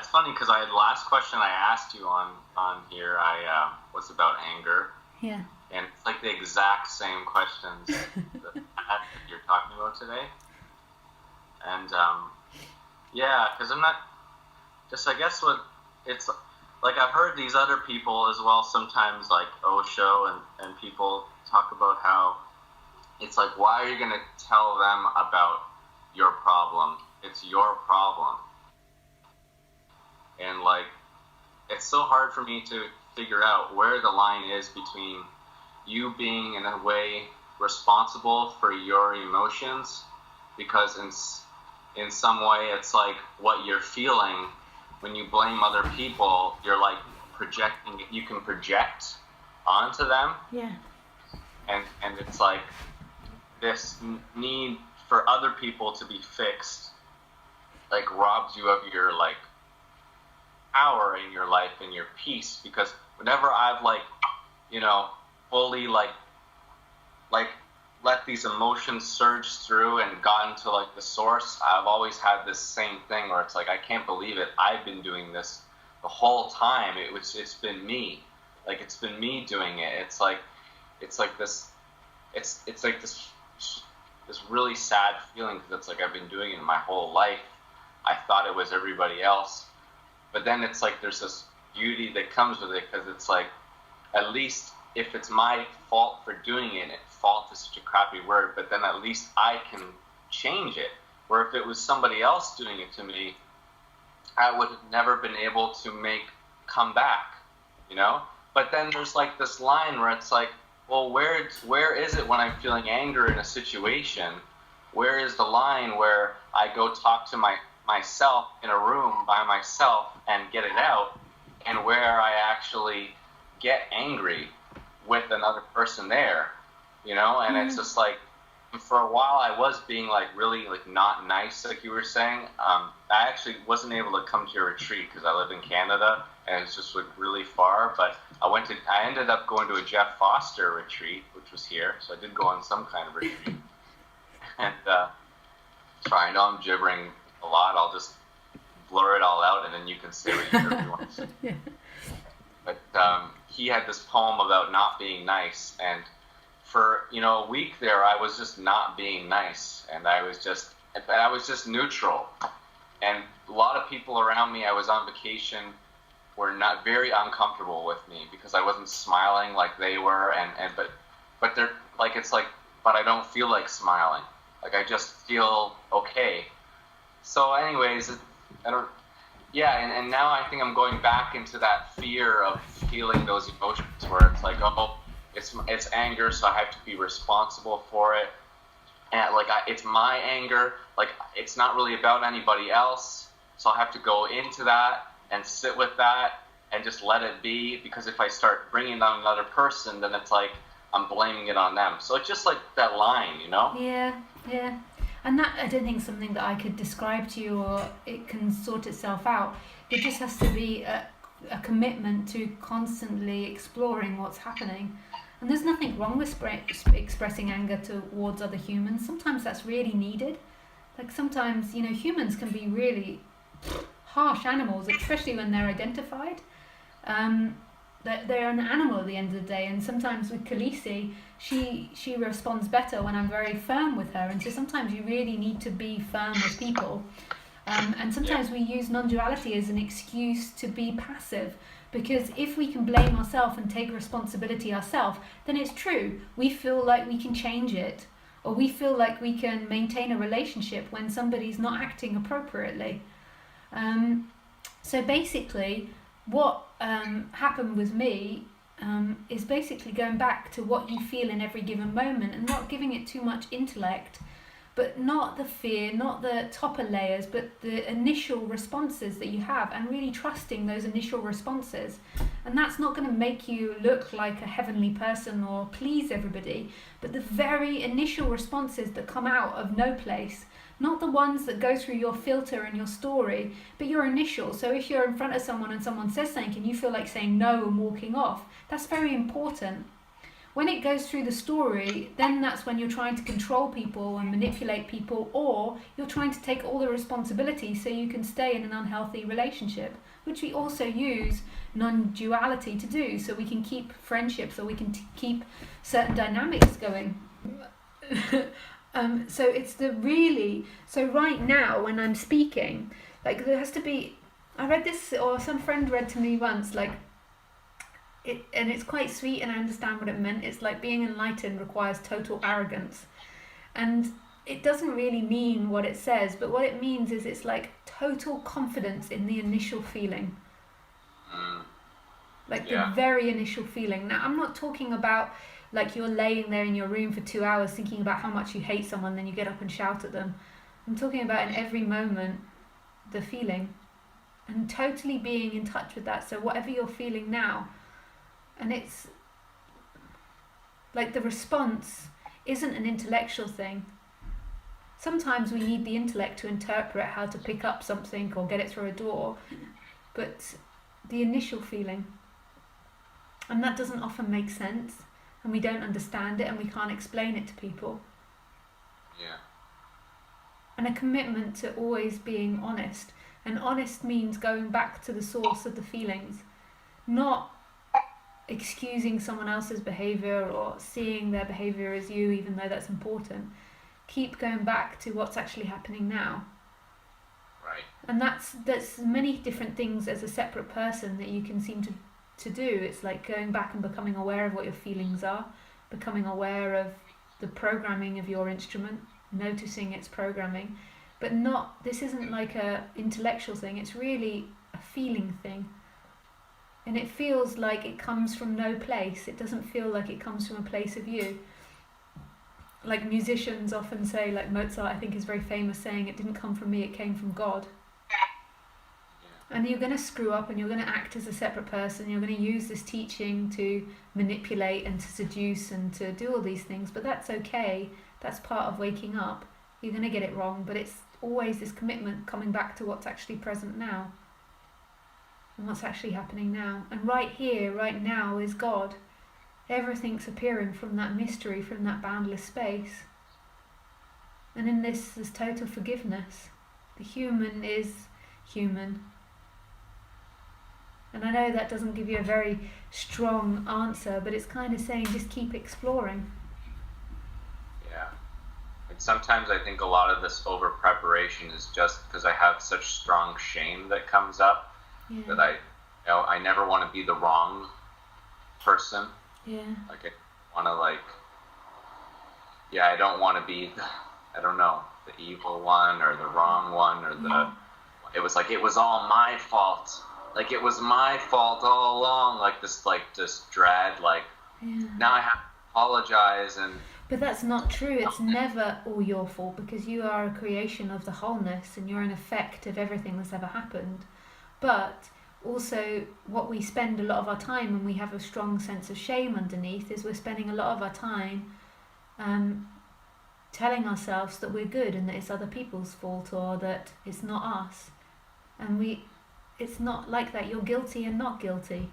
it's funny because the last question I asked you on here, I was about anger. Yeah. And it's like the exact same questions that you're talking about today. And yeah, because I'm not just, I guess what it's like, I've heard these other people as well sometimes, like Osho and people talk about how it's like, why are you going to tell them about your problem? It's your problem. And like, it's so hard for me to figure out where the line is between you being in a way responsible for your emotions, because in some way it's like what you're feeling when you blame other people, you're like projecting it, you can project onto them. Yeah. And it's like this need for other people to be fixed like robs you of your like power in your life and your peace, because whenever I've like, fully like let these emotions surge through and gotten to like the source, I've always had this same thing where it's like, I can't believe it, I've been doing this the whole time. It's been me. Like, it's been me doing it. It's like this really sad feeling, because it's like I've been doing it my whole life. I thought it was everybody else. But then it's like there's this beauty that comes with it, because it's like, at least if it's my fault for doing it, and fault is such a crappy word, but then at least I can change it. Where if it was somebody else doing it to me, I would have never been able to come back, But then there's like this line where it's like, well, where is it when I'm feeling anger in a situation? Where is the line where I go talk to myself in a room by myself and get it out, and where I actually get angry with another person there, And it's just like, for a while I was being like really like not nice, like you were saying. I actually wasn't able to come to your retreat because I live in Canada and it's just like really far, but I ended up going to a Jeff Foster retreat, which was here, so I did go on some kind of retreat. And sorry, I know I'm gibbering a lot, I'll just blur it all out and then you can say whatever you want to say. Yeah. But he had this poem about not being nice, and for a week there I was just not being nice, and I was just neutral, and a lot of people around me, I was on vacation, were not very uncomfortable with me because I wasn't smiling like they were, but they're like, it's like, but I don't feel like smiling, like I just feel okay. So anyways, and now I think I'm going back into that fear of feeling those emotions where it's like, oh, it's anger, so I have to be responsible for it. And like, it's my anger, like it's not really about anybody else, so I have to go into that and sit with that and just let it be, because if I start bringing it on another person, then it's like I'm blaming it on them. So it's just like that line, Yeah. And that, I don't think, something that I could describe to you, or it can sort itself out. It just has to be a commitment to constantly exploring what's happening. And there's nothing wrong with expressing anger towards other humans. Sometimes that's really needed. Like sometimes, humans can be really harsh animals, especially when they're identified. They're an animal at the end of the day, and sometimes with Khaleesi, she responds better when I'm very firm with her, and so sometimes you really need to be firm with people, and sometimes we use non-duality as an excuse to be passive, because if we can blame ourselves and take responsibility ourselves, then it's true, we feel like we can change it, or we feel like we can maintain a relationship when somebody's not acting appropriately. So basically what happened with me is basically going back to what you feel in every given moment and not giving it too much intellect, but not the fear, not the topper layers, but the initial responses that you have, and really trusting those initial responses. And that's not going to make you look like a heavenly person or please everybody, but the very initial responses that come out of no place. Not the ones that go through your filter and your story, but your initial. So if you're in front of someone and someone says something and you feel like saying no and walking off, that's very important. when it goes through the story, then that's when you're trying to control people and manipulate people, or you're trying to take all the responsibility so you can stay in an unhealthy relationship, which we also use non-duality to do, so we can keep friendships or we can keep certain dynamics going. So it's so right now when I'm speaking, like there has to be, I read this, or some friend read to me once, like, and it's quite sweet and I understand what it meant. It's like being enlightened requires total arrogance. And it doesn't really mean what it says, but what it means is it's like total confidence in the initial feeling. Like the very initial feeling. Now, I'm not talking about like you're laying there in your room for 2 hours thinking about how much you hate someone, then you get up and shout at them. I'm talking about in every moment, the feeling. And totally being in touch with that. So whatever you're feeling now, and it's like the response isn't an intellectual thing. Sometimes we need the intellect to interpret how to pick up something or get it through a door, but the initial feeling, and that doesn't often make sense, and we don't understand it and we can't explain it to people. Yeah. And a commitment to always being honest. And honest means going back to the source of the feelings, not excusing someone else's behaviour or seeing their behaviour as you, even though that's important. Keep going back to what's actually happening now. Right. And that's many different things as a separate person that you can seem to do. It's like going back and becoming aware of what your feelings are, becoming aware of the programming of your instrument, noticing its programming. But this isn't like a intellectual thing, it's really a feeling thing. And it feels like it comes from no place. It doesn't feel like it comes from a place of you. Like musicians often say, like Mozart I think is very famous saying, it didn't come from me, it came from God. And you're going to screw up and you're going to act as a separate person. You're going to use this teaching to manipulate and to seduce and to do all these things. But that's okay. That's part of waking up. You're going to get it wrong. But it's always this commitment coming back to what's actually present now. And what's actually happening now. And right here, right now is God. Everything's appearing from that mystery, from that boundless space. And in this, there's total forgiveness. The human is human. And I know that doesn't give you a very strong answer, but it's kind of saying just keep exploring. Yeah. And sometimes I think a lot of this over preparation is just because I have such strong shame that comes up that I never want to be the wrong person. Yeah. Like I want to I don't want to be the evil one or the wrong one or it was all my fault. Like it was my fault all along, like this dread, now I have to apologize. But that's not true. It's never all your fault, because you are a creation of the wholeness and you're an effect of everything that's ever happened. But also what we spend a lot of our time when we have a strong sense of shame underneath is we're spending a lot of our time telling ourselves that we're good and that it's other people's fault or that it's not us. And it's not like that. You're guilty and not guilty.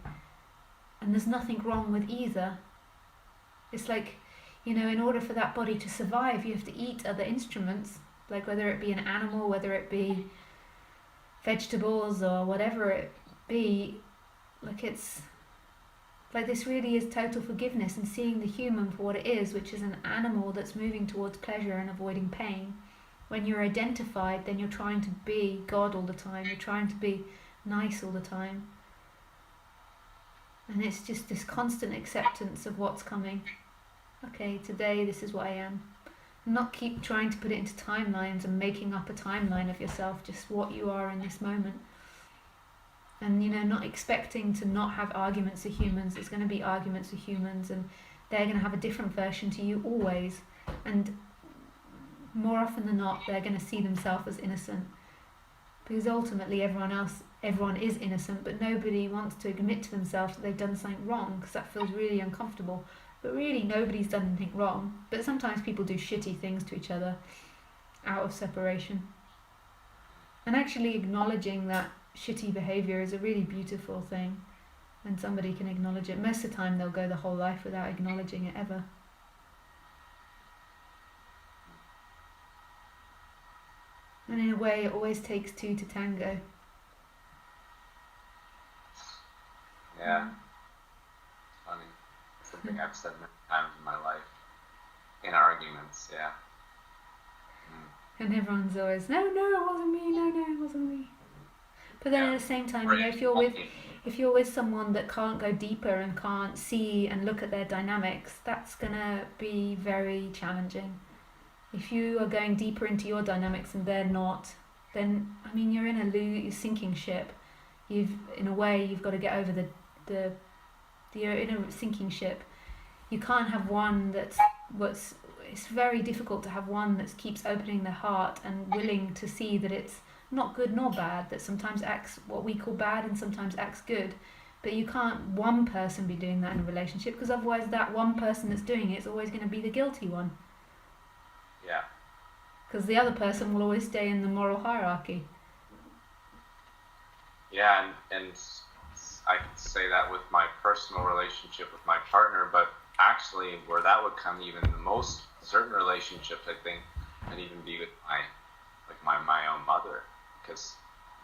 And there's nothing wrong with either. It's like, in order for that body to survive, you have to eat other instruments, like whether it be an animal, whether it be vegetables or whatever it be. Like it's like this really is total forgiveness and seeing the human for what it is, which is an animal that's moving towards pleasure and avoiding pain. When you're identified, then you're trying to be God all the time. You're trying to be nice all the time. And it's just this constant acceptance of what's coming. Okay, today this is what I am. Not keep trying to put it into timelines and making up a timeline of yourself, just what you are in this moment. And not expecting to not have arguments with humans. It's going to be arguments with humans and they're going to have a different version to you always. And more often than not, they're going to see themselves as innocent. Because ultimately everyone is innocent, but nobody wants to admit to themselves that they've done something wrong, because that feels really uncomfortable. But really nobody's done anything wrong. But sometimes people do shitty things to each other out of separation. And actually acknowledging that shitty behaviour is a really beautiful thing. when somebody can acknowledge it. Most of the time they'll go the whole life without acknowledging it ever. And in a way, it always takes two to tango. Yeah. It's funny. It's something I've said many times in my life. In arguments, yeah. And everyone's always, no, it wasn't me, no, it wasn't me. But then at the same time, you know, if you're with someone that can't go deeper and can't see and look at their dynamics, that's gonna be very challenging. If you are going deeper into your dynamics and they're not, then I mean you're in a sinking ship. In a way you've got to get over you're in a sinking ship. You can't have one it's very difficult to have one that keeps opening their heart and willing to see that it's not good nor bad, that sometimes acts what we call bad and sometimes acts good. But you can't one person be doing that in a relationship, because otherwise that one person that's doing it is always going to be the guilty one. Yeah. Because the other person will always stay in the moral hierarchy. Yeah, and I can say that with my personal relationship with my partner, but actually where that would come even the most, certain relationships I think, and even be with my own mother, because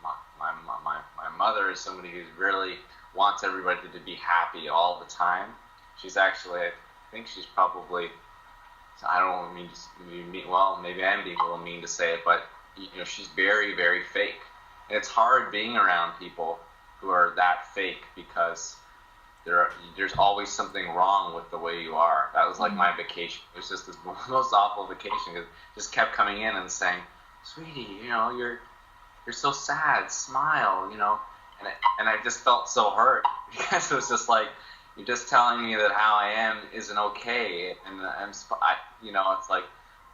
my mother is somebody who really wants everybody to be happy all the time. She's actually, I think she's probably, I don't mean to, well, maybe I'm being a little mean to say it, but you know, she's very, very fake. And it's hard being around people who are that fake, because there's always something wrong with the way you are. That was like my vacation. It was just this most awful vacation, because it just kept coming in and saying, sweetie, you know, you're so sad, smile, you know. And I just felt so hurt, because it was just like, you're just telling me that how I am isn't okay, and you know, it's like,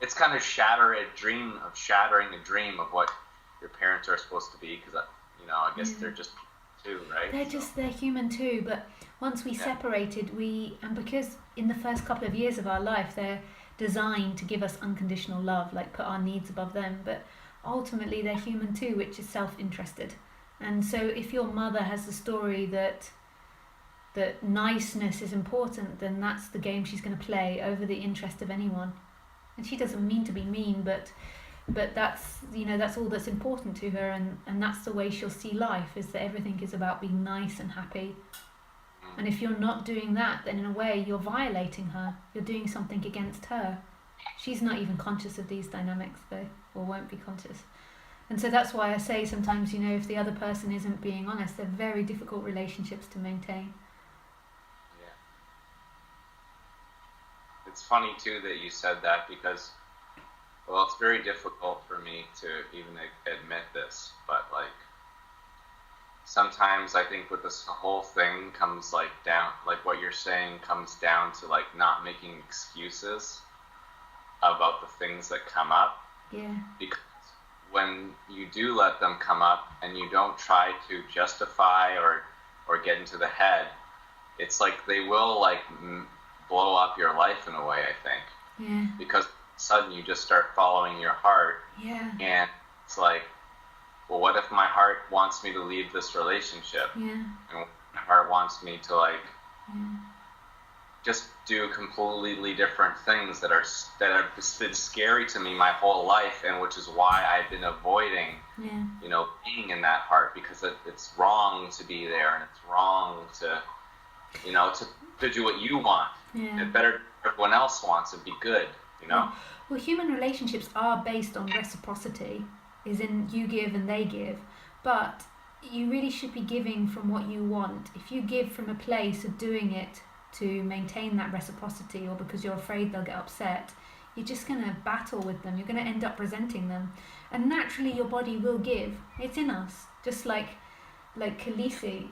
it's kind of shattering a dream of what your parents are supposed to be, because you know, I guess they're just too, right? They're human too, but once we separated, and because in the first couple of years of our life, they're designed to give us unconditional love, like put our needs above them, but ultimately they're human too, which is self-interested. And so if your mother has the story that niceness is important, then that's the game she's going to play over the interest of anyone. And she doesn't mean to be mean, but that's, you know, that's all that's important to her, and that's the way she'll see life, is that everything is about being nice and happy. And if you're not doing that, then in a way you're violating her, you're doing something against her. She's not even conscious of these dynamics though, or won't be conscious. And so that's why I say sometimes, you know, if the other person isn't being honest, they're very difficult relationships to maintain. Yeah. It's funny too that you said that, because, well, it's very difficult for me to even admit this, but like, sometimes I think with this whole thing comes like down, like what you're saying comes down to like not making excuses about the things that come up. Yeah. Because when you do let them come up and you don't try to justify or get into the head, it's like they will like blow up your life in a way, I think. Yeah. Because sudden you just start following your heart. Yeah. And it's like, well, what if my heart wants me to leave this relationship? Yeah. And my heart wants me to like just do completely different things that have been scary to me my whole life, and which is why I've been avoiding, you know, being in that heart, because it's wrong to be there, and it's wrong to, you know, to do what you want. Yeah. It better everyone else wants and be good, you know. Yeah. Well, human relationships are based on reciprocity, is in you give and they give, but you really should be giving from what you want. If you give from a place of doing it to maintain that reciprocity, or because you're afraid they'll get upset, you're just going to battle with them. You're going to end up resenting them, and naturally your body will give. It's in us, just like Khaleesi.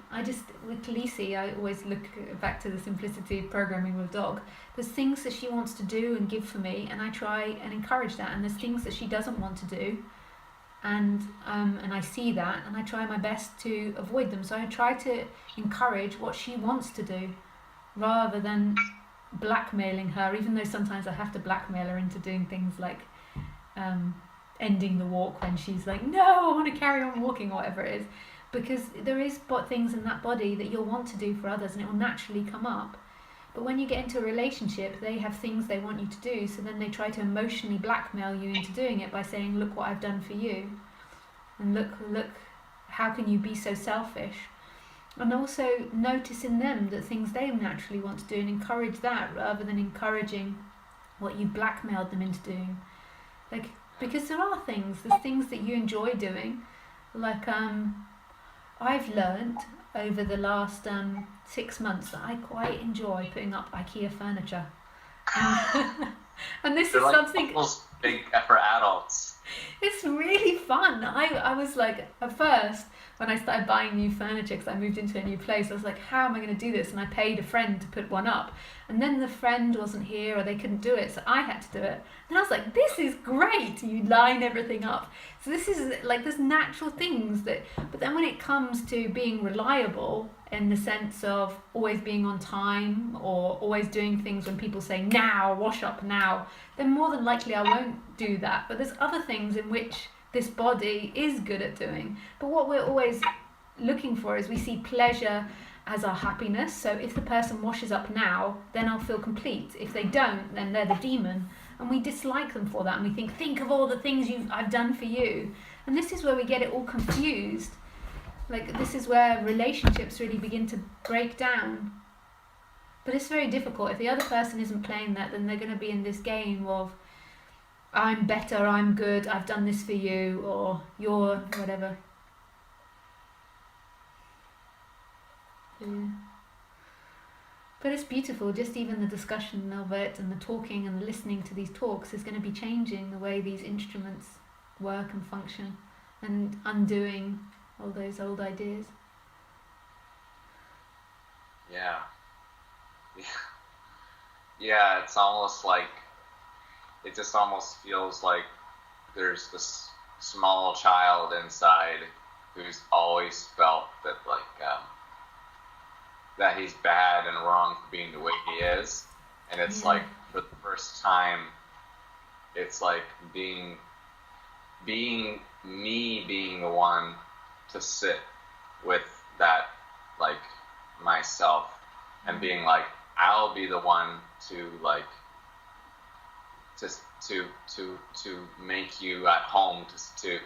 With Khaleesi, I always look back to the simplicity of programming with dog. There's things that she wants to do and give for me, and I try and encourage that, and there's things that she doesn't want to do, and I see that, and I try my best to avoid them. So I try to encourage what she wants to do, rather than blackmailing her, even though sometimes I have to blackmail her into doing things like ending the walk when she's like, no, I want to carry on walking, or whatever it is. because there is things in that body that you'll want to do for others, and it will naturally come up. But when you get into a relationship, they have things they want you to do, so then they try to emotionally blackmail you into doing it by saying, look what I've done for you, and look, how can you be so selfish? And also notice in them the things they naturally want to do and encourage that rather than encouraging what you blackmailed them into doing. Like, because there's things that you enjoy doing. Like, I've learnt over the last 6 months that I quite enjoy putting up IKEA furniture. And this They're is like something big for adults. it's really fun. I was like, at first, when I started buying new furniture, because I moved into a new place, I was like, how am I going to do this? And I paid a friend to put one up. And then the friend wasn't here or they couldn't do it, so I had to do it. And I was like, this is great. You line everything up. So this is like, there's natural things that, but then when it comes to being reliable in the sense of always being on time or always doing things when people say, now, wash up now, then more than likely I won't do that. But there's other things in which this body is good at doing. But what we're always looking for is we see pleasure as our happiness. So if the person washes up now, then I'll feel complete. If they don't, then they're the demon. And we dislike them for that. And we think of all the things I've done for you. And this is where we get it all confused. Like, this is where relationships really begin to break down. But it's very difficult. If the other person isn't playing that, then they're going to be in this game of, I'm better, I'm good, I've done this for you, or you're whatever. Yeah. But it's beautiful, just even the discussion of it and the talking and listening to these talks is going to be changing the way these instruments work and function and undoing all those old ideas. Yeah. Yeah, it's almost like, it just almost feels like there's this small child inside who's always felt that, like, that he's bad and wrong for being the way he is. And it's like, for the first time, it's like being me being the one to sit with that, like, myself, and being like, I'll be the one to, like, to make you at home, to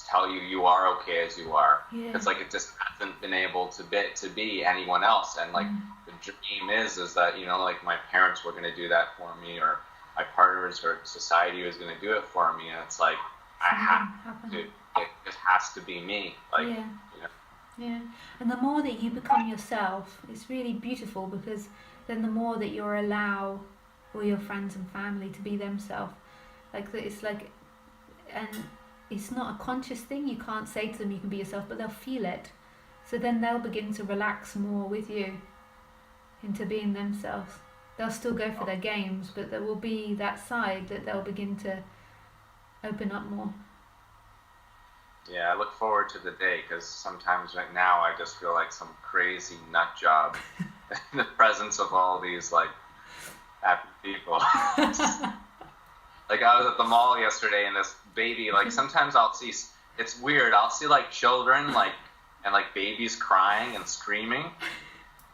tell you you are okay as you are. It's like it just hasn't been able to be anyone else. And like the dream is that, you know, like my parents were going to do that for me, or my partners or society was going to do it for me. And it's like I have to. It has to be me. Like, you know. Yeah, and the more that you become yourself, it's really beautiful, because then the more that you allow all your friends and family to be themselves. Like, it's like, and it's not a conscious thing. You can't say to them you can be yourself, but they'll feel it. So then they'll begin to relax more with you into being themselves. They'll still go for their games, but there will be that side that they'll begin to open up more. Yeah, I look forward to the day, because sometimes right now I just feel like some crazy nut job in the presence of all these, like, happy people. Like, I was at the mall yesterday, and this baby, like, sometimes I'll see, it's weird, I'll see, like, children, like, and, like, babies crying and screaming,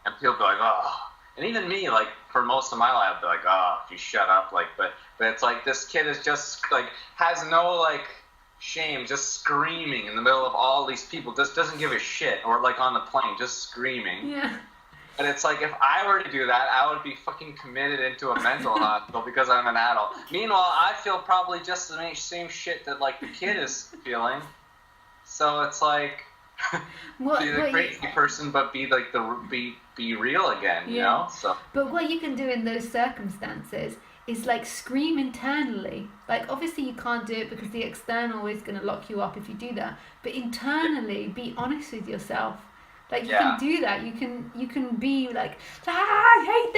and people be like, oh. And even me, like, for most of my life, I'd be like, oh, if you shut up, like, but it's like, this kid is just, like, has no, like, shame, just screaming in the middle of all these people, just doesn't give a shit, or, like, on the plane, just screaming. Yeah. And it's like, if I were to do that, I would be fucking committed into a mental hospital because I'm an adult. Meanwhile, I feel probably just the same shit that, like, the kid is feeling. So it's like, be the crazy person, but be like be real again, you know? So. But what you can do in those circumstances is, like, scream internally. Like, obviously you can't do it because the external is going to lock you up if you do that. But internally, be honest with yourself. Like, you can do that. You can be like, I hate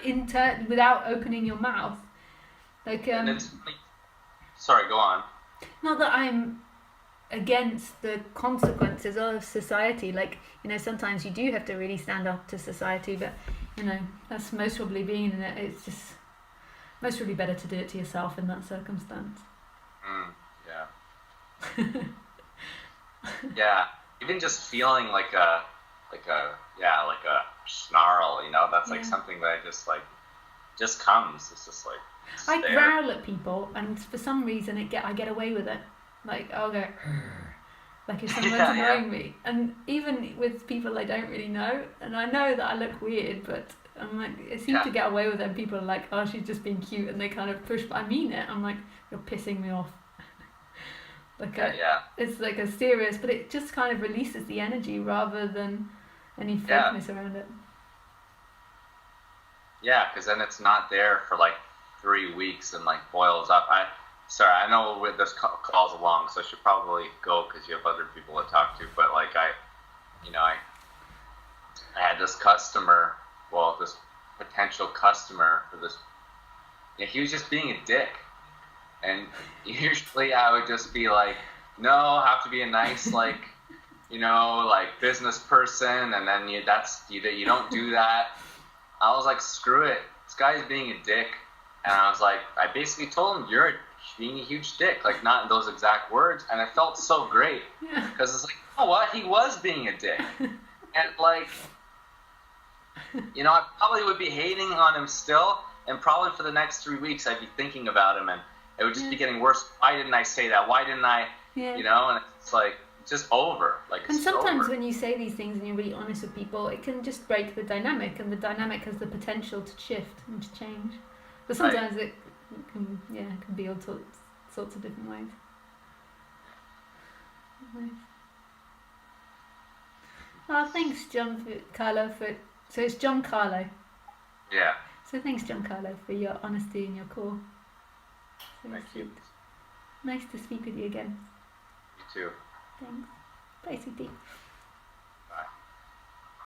this, without opening your mouth. Like, and it's, sorry, go on. Not that I'm against the consequences of society. Like, you know, sometimes you do have to really stand up to society, but, you know, that's most probably being in it. It's just most probably better to do it to yourself in that circumstance. Yeah. Yeah. even just feeling like a snarl, you know, that's like something that I just like just comes. It's just like I growl at people, and for some reason I get away with it. Like I'll go like if someone's annoying me, and even with people I don't really know, and I know that I look weird, but I'm like, I seem to get away with it. And people are like, oh, she's just being cute, and they kind of push, but I mean it. I'm like, you're pissing me off. Like it's like a serious, but it just kind of releases the energy rather than any fakeness around it. Yeah, because then it's not there for like 3 weeks and like boils up. I know with this call's along, so I should probably go because you have other people to talk to. But like I had this customer, this potential customer for this. He was just being a dick, and usually I would just be like, no, I have to be a nice like, like business person, and then you don't do that. I was like, screw it, this guy's being a dick, and I was like, I basically told him, you're being a huge dick, like not in those exact words, and it felt so great because it's like, you know what, he was being a dick, and like, I probably would be hating on him still, and probably for the next 3 weeks I'd be thinking about him, and it would just be getting worse. Why didn't I say that? Why didn't I? And it's like just over. Like, and sometimes when you say these things and you're really honest with people, it can just break the dynamic, and the dynamic has the potential to shift and to change. But sometimes it can be all sorts of different ways. Nice. Oh, thanks, Carlo. So it's John Carlo. Yeah. So thanks, John Carlo, for your honesty and your call. So Thank you. Nice to speak with you again. You too. Thanks. Bye, sweetie.